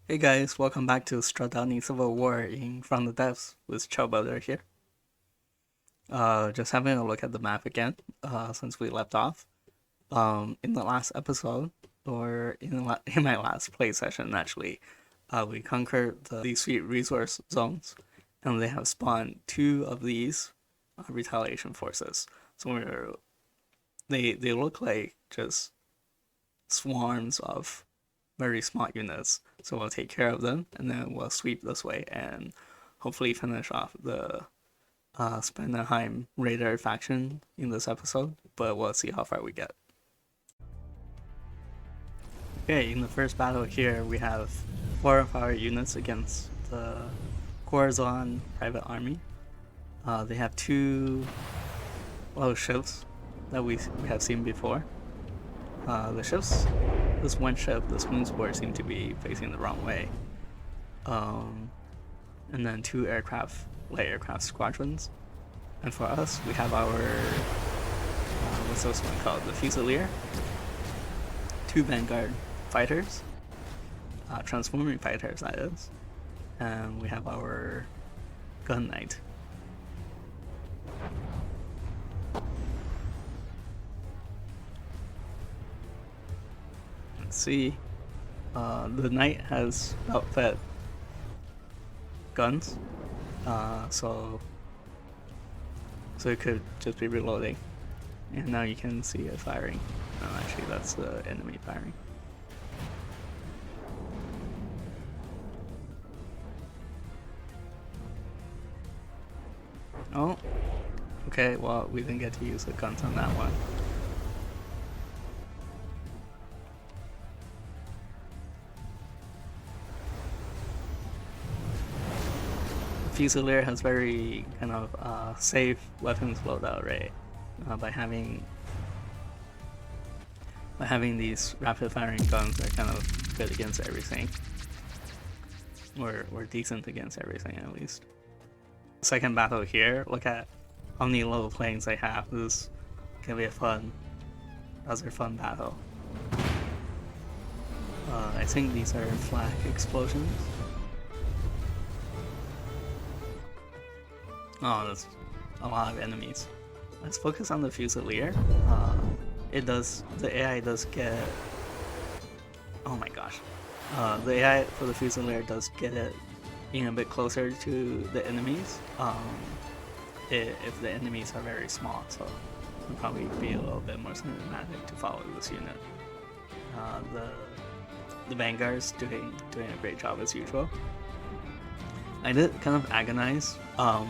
Hey guys, welcome back to Stradani Civil War in Fromthedepths with ChillBuilder here. Just having a look at the map again, since we left off. In the last episode, or in my last play session actually, we conquered these sweet resource zones, and they have spawned two of these retaliation forces. So they look like just swarms of very small units. So we'll take care of them, and then we'll sweep this way and hopefully finish off the Spendenheim Raider faction in this episode. But we'll see how far we get. Okay, in the first battle here, we have 4 of our units against the Corazon Private Army. They have 2 ships that we have seen before. The ships, this one ship, the Spoonsport, seem to be facing the wrong way. And then 2 light aircraft squadrons. And for us, we have our, what's this one called? The Fusilier. 2 Vanguard fighters, transforming fighters, that is. And we have our Gun Knight. Let's see. The Knight has outfit guns, so it could just be reloading. And now you can see it firing. No, actually, that's the enemy firing. Oh, okay, well, we didn't get to use the guns on that one. Fusilier has very kind of safe weapons loadout, right? By having these rapid firing guns, they're kind of good against everything, or decent against everything at least. Second battle here. Look at how many little planes they have. This is gonna be another fun battle. I think these are flak explosions. Oh, that's a lot of enemies. Let's focus on the Fusilier. The AI does get... Oh my gosh. The AI for the Fusilier does get it in a bit closer to the enemies, if the enemies are very small, so it'll probably be a little bit more cinematic to follow this unit. The Vanguard's doing a great job as usual. I did kind of agonize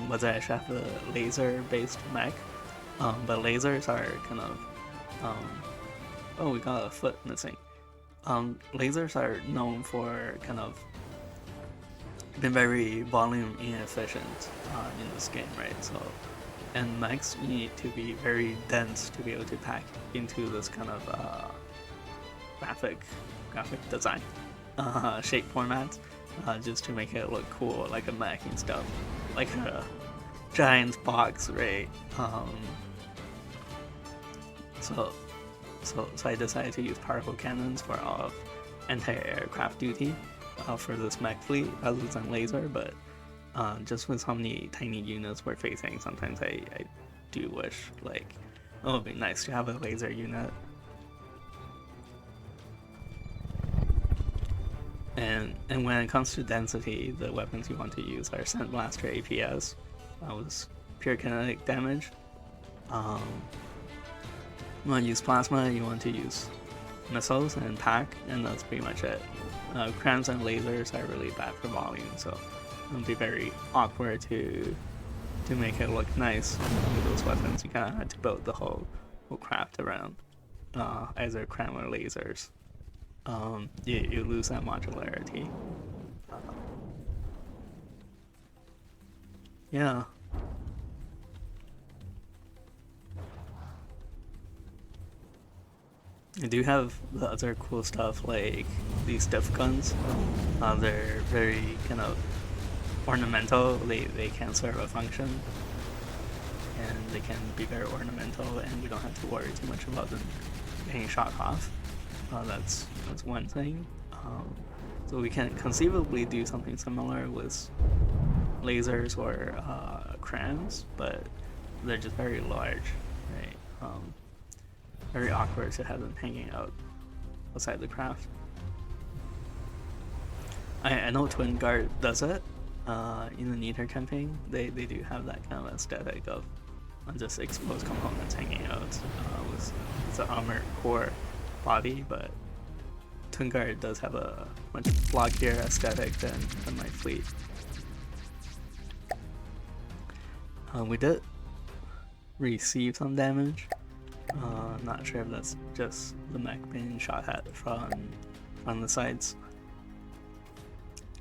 whether I should have the laser-based mech, but lasers are kind of... oh, we got a foot missing. Lasers are known for kind of been very volume inefficient in this game, right? So, and mechs need to be very dense to be able to pack into this kind of graphic design shape format, just to make it look cool, like a mech and stuff, like a giant box, right? So I decided to use powerful cannons for all of anti-aircraft duty for this mech fleet rather than laser, but just with how many tiny units we're facing, sometimes I do wish, like, it would be nice to have a laser unit. And when it comes to density, the weapons you want to use are Sandblaster APS, with pure kinetic damage. You want to use plasma, you want to use missiles and pack, and that's pretty much it. Crams and lasers are really bad for volume, so it'll be very awkward to make it look nice with those weapons. You kind of had to build the whole craft around either cram or lasers. You lose that modularity. Yeah. I do have the other cool stuff, like these diff guns. They're very kind of ornamental. They can serve a function, and they can be very ornamental, and you don't have to worry too much about them getting shot off. That's one thing. So we can conceivably do something similar with lasers or crams, but they're just very large, right? Very awkward to have them hanging out outside the craft. I know Twin Guard does it in the Neater campaign. They do have that kind of aesthetic of just exposed components hanging out with the armored core body, but Twin Guard does have a much blockier aesthetic than my fleet. We did receive some damage. Not sure if that's just the mech being shot at from the sides.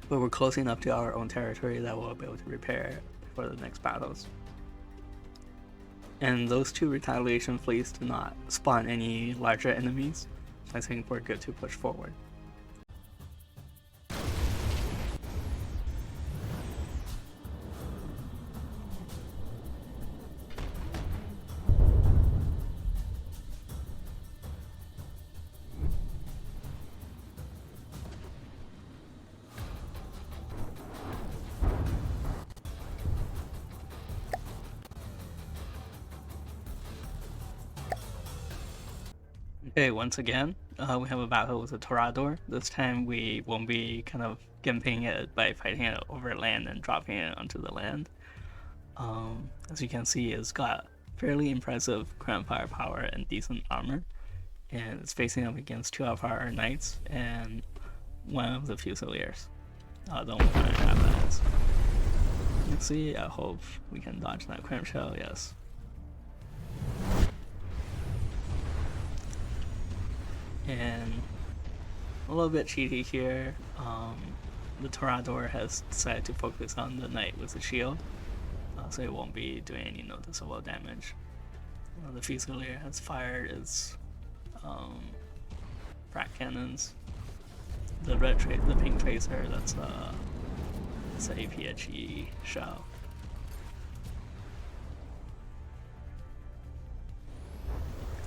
But we're close enough to our own territory that we'll be able to repair for the next battles. And those two retaliation fleets do not spawn any larger enemies, so I think we're good to push forward. Okay, once again, we have a battle with a Torador. This time we won't be kind of gimping it by fighting it over land and dropping it onto the land. As you can see, it's got fairly impressive ground firepower and decent armor, and it's facing up against 2 of our knights and 1 of the Fusiliers. Don't want to have that. Let's see, I hope we can dodge that cram shell, yes. And a little bit cheaty here, the Torador has decided to focus on the knight with the shield, so it won't be doing any noticeable damage. The Fusilier has fired its frag cannons. The pink tracer, that's an APHE shell.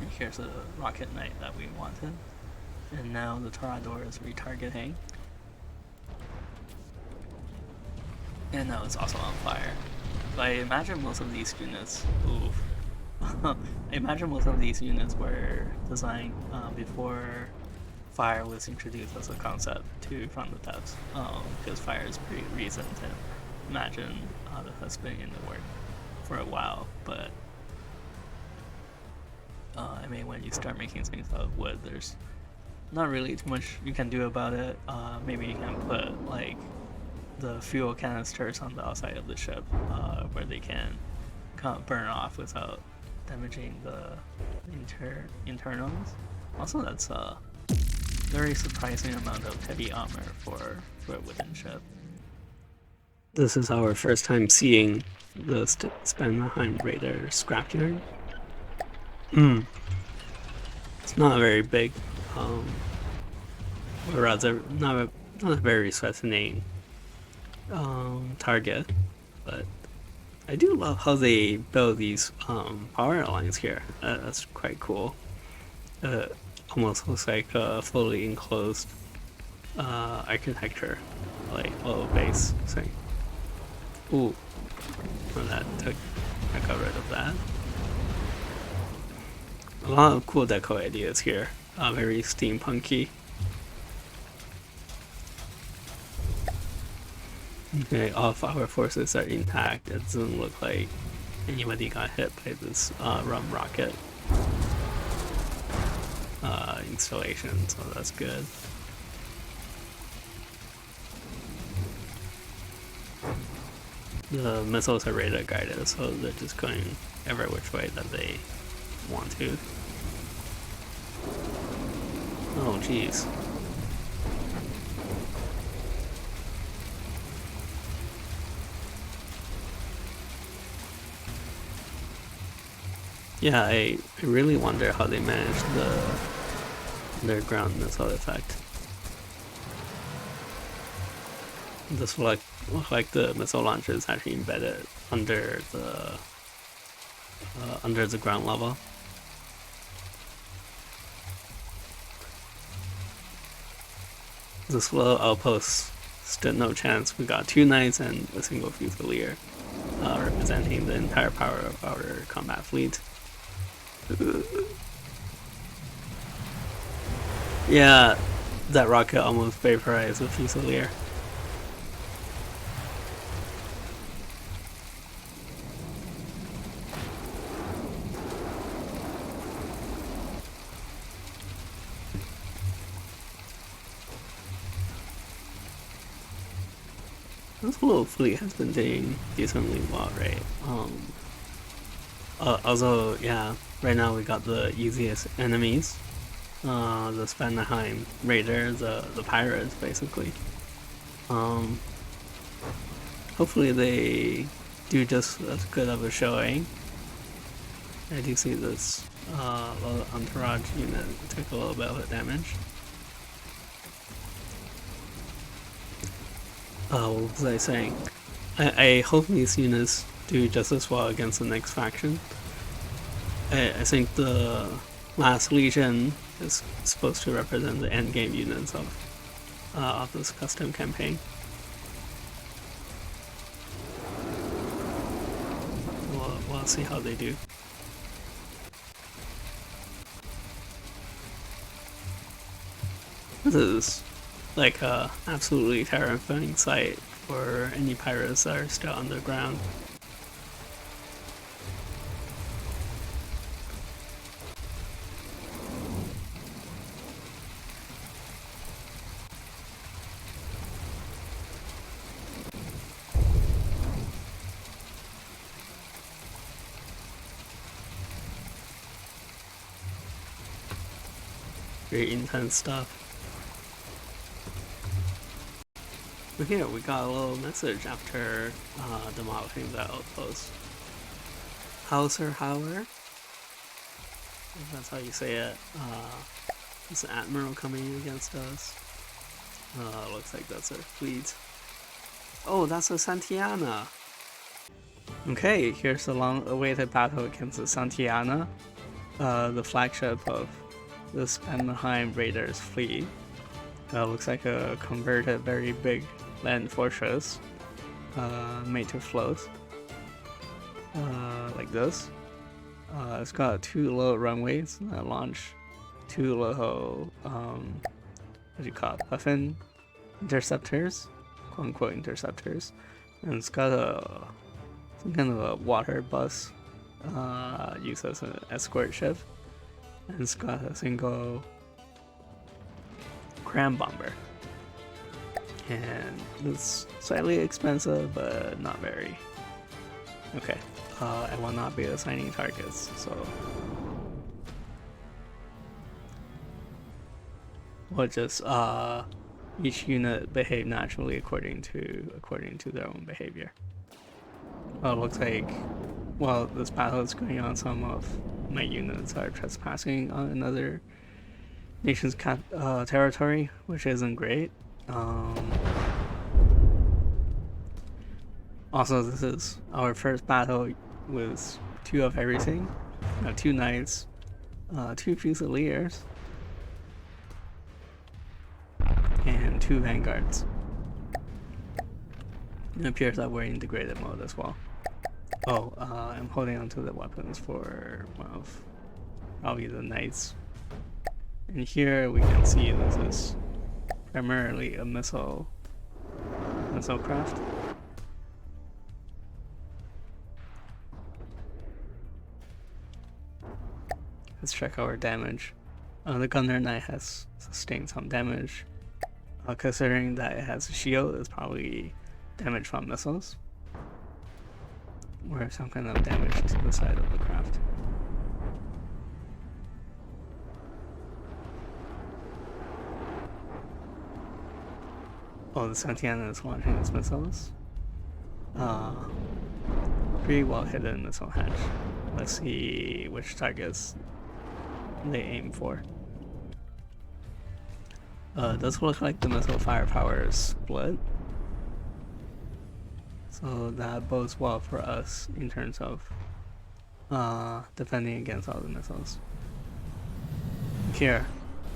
And here's a rocket knight that we wanted. And now the Torador is retargeting. And now it's also on fire. So I imagine most of these units, I imagine most of these units were designed before fire was introduced as a concept to Fromthedepths, because fire is pretty recent, and imagine that has been in the work for a while, but I mean, when you start making things out of wood, there's not really too much you can do about it. Maybe you can put like the fuel canisters on the outside of the ship, where they can kind of burn off without damaging the internals. Also, that's a very surprising amount of heavy armor for a wooden ship. This is our first time seeing the Spanheim Raider scrapyard. It's not very big, or rather, not a very fascinating target, but I do love how they build these power lines here. That's quite cool. Almost looks like a fully enclosed architecture, like little base thing. Ooh, well, I got rid of that. A lot of cool deco ideas here, very steampunky. Okay, all of our forces are intact. It doesn't look like anybody got hit by this rum rocket installation, so that's good. The missiles are radar guided, so they're just going every which way that they want to. Oh jeez. Yeah, I really wonder how they managed their ground missile effect. This look like the missile launcher is actually embedded under the ground level. This little outpost stood no chance. We got 2 knights and a single fusilier, representing the entire power of our combat fleet. Yeah, that rocket almost vaporized the fusilier. This little fleet has been doing decently well, right? Also, yeah, right now we got the easiest enemies. The Spanheim Raiders, the pirates, basically. Hopefully they do just as good of a showing. I do see this little entourage unit took a little bit of damage. What was I saying? I hope these units do just as well against the next faction. I think the last Legion is supposed to represent the endgame units of this custom campaign. We'll see how they do. This is like a absolutely terrifying sight for any pirates that are still underground. Very intense stuff. But here we got a little message after demolishing the outpost. Hauser Hauer, if that's how you say it. Is the admiral coming against us? Looks like that's our fleet. Oh, that's a Santiana. Okay, here's the long-awaited battle against the Santiana, the flagship of the Spanheim Raiders fleet. Looks like a converted, very big land fortress, made to float, like this. It's got 2 little runways that launch 2 little, what do you call it, puffin interceptors, quote-unquote interceptors, and it's got some kind of a water bus used as an escort ship, and it's got a single cram bomber. And it's slightly expensive, but not very. Okay, I will not be assigning targets, so we'll just each unit behave naturally according to their own behavior. Well, it looks like while this battle is going on, some of my units are trespassing on another nation's territory, which isn't great. Also, this is our first battle with 2 of everything. 2 knights, 2 fusiliers, and 2 vanguards. It appears that we're in degraded mode as well. Oh, I'm holding onto the weapons for one of probably the knights. And here we can see this is primarily a missile craft. Let's check our damage. The gunner knight has sustained some damage. Considering that it has a shield, it's probably damage from missiles, or some kind of damage to the side of the craft. Oh, the Santiana is launching its missiles. Pretty well hidden missile hatch. Let's see which targets they aim for. It does look like the missile firepower is split, so that bodes well for us in terms of defending against all the missiles. Here,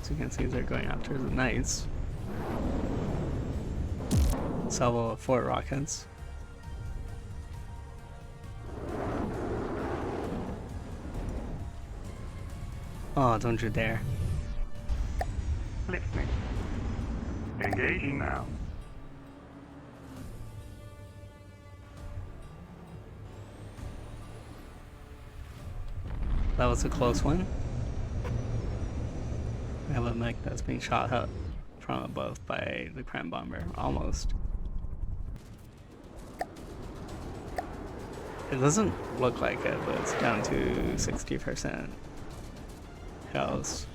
as you can see, they're going after the knights. salvo of 4 rockets. Oh, don't you dare. Listening. Engaging now. That was a close one. We have a mech that's being shot up from above by the crime bomber, almost. It doesn't look like it, but it's down to 60% health.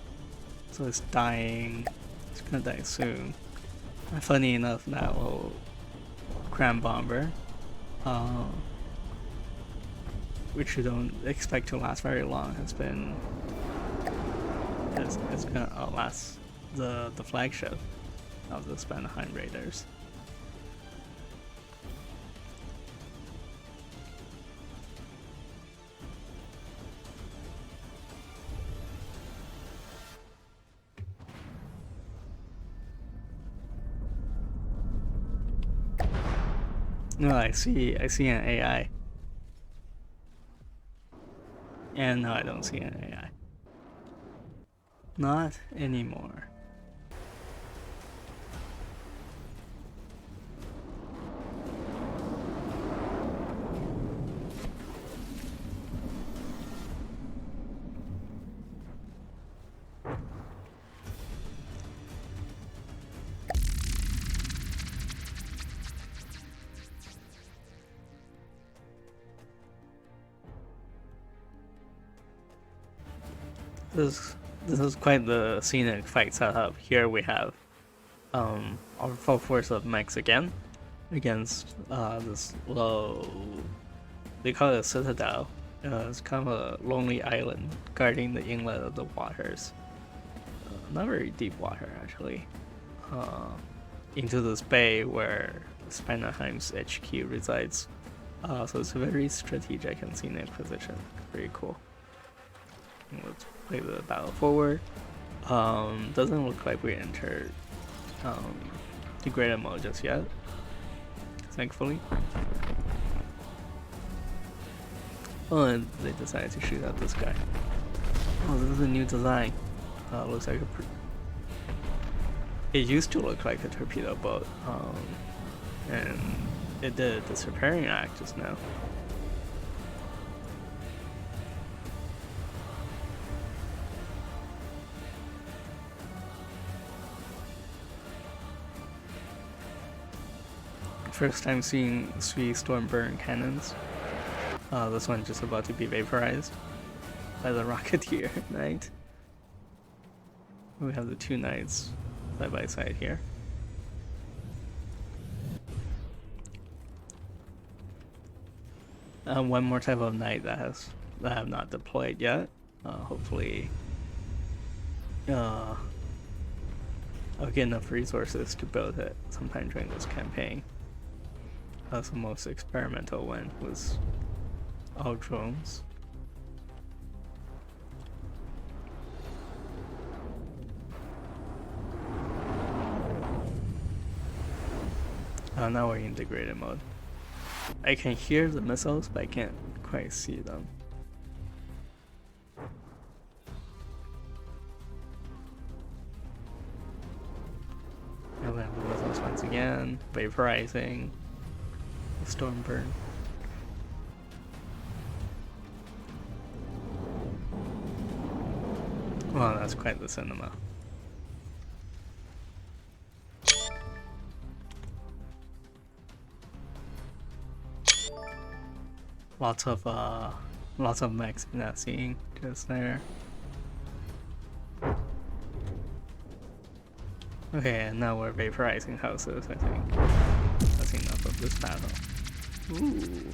So it's dying. It's gonna die soon. And funny enough, that little crime bomber, which you don't expect to last very long, has been it's gonna outlast the flagship of the Spanheim Raiders. No, I see an AI. And no, I don't see an AI. Not anymore. This is quite the scenic fight setup. Here we have our full force of mechs again against this low, they call it a citadel. It's kind of a lonely island guarding the inlet of the waters. Not very deep water actually. Into this bay where Spanheim's HQ resides. So it's a very strategic and scenic position. Very cool. Let's play the battle forward. Doesn't look like we entered degraded mode just yet, thankfully. Oh, and they decided to shoot at this guy. Oh, this is a new design. Looks like it used to look like a torpedo boat, and it did this repairing act just now. First time seeing 3 Stormburn cannons. This one just about to be vaporized by the Rocketeer Knight. We have the 2 knights side by side here. One more type of knight that I have not deployed yet. Hopefully, I'll get enough resources to build it sometime during this campaign. That's the most experimental one, was all drones. Now we're in degraded mode. I can hear the missiles, but I can't quite see them. And we have the missiles once again, vaporizing. Stormburn. Well, that's quite the cinema. Lots of mechs in that scene just there. Okay, and now we're vaporizing houses, I think. That's enough of this battle. Ooh.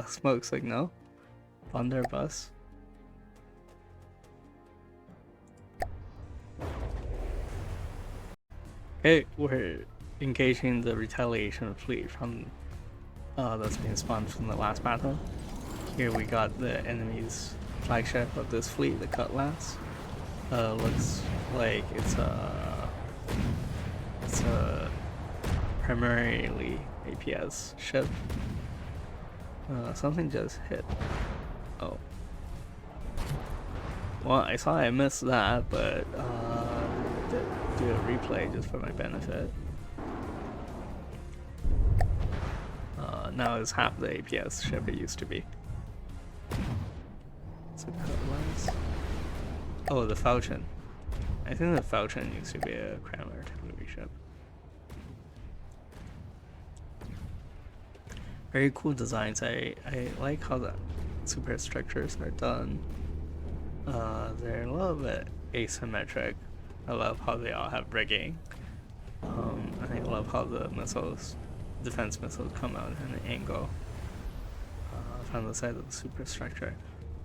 Smoke signal. Blunderbuss. Okay, we're engaging the retaliation fleet from that's been spawned from the last battle. Here we got the enemy's flagship of this fleet, the Cutlass. Looks like it's it's a primarily APS ship. Something just hit. Oh. Well, I saw I missed that, but do a replay just for my benefit. Now it's half the APS ship it used to be. So lens. Oh, the Falcon. I think the Falcon used to be a crown artillery ship. Very cool designs. I like how the superstructures are done. They're a little bit asymmetric. I love how they all have rigging. And I love how the missiles, defense missiles, come out at an angle from the side of the superstructure.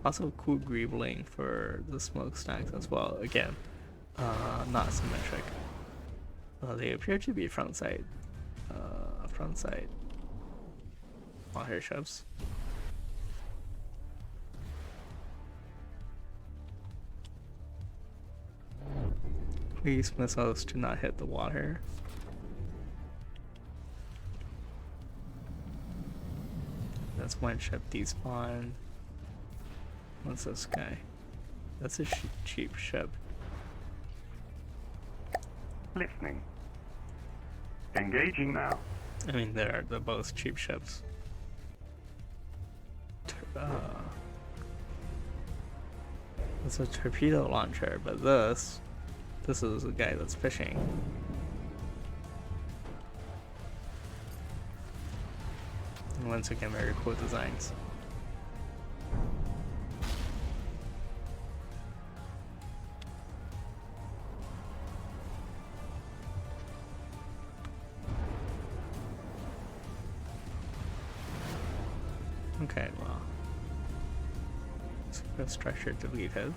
Also cool greebling for the smokestacks as well. Again, not symmetric. They appear to be front side water ships. Please missiles do not hit the water. That's one ship despawned. What's this guy? That's a cheap ship. Listening. Engaging now. I mean, they're both cheap ships. It's a torpedo launcher, but this is the guy that's fishing. And once again, very cool designs. Okay, well, superstructure deleted.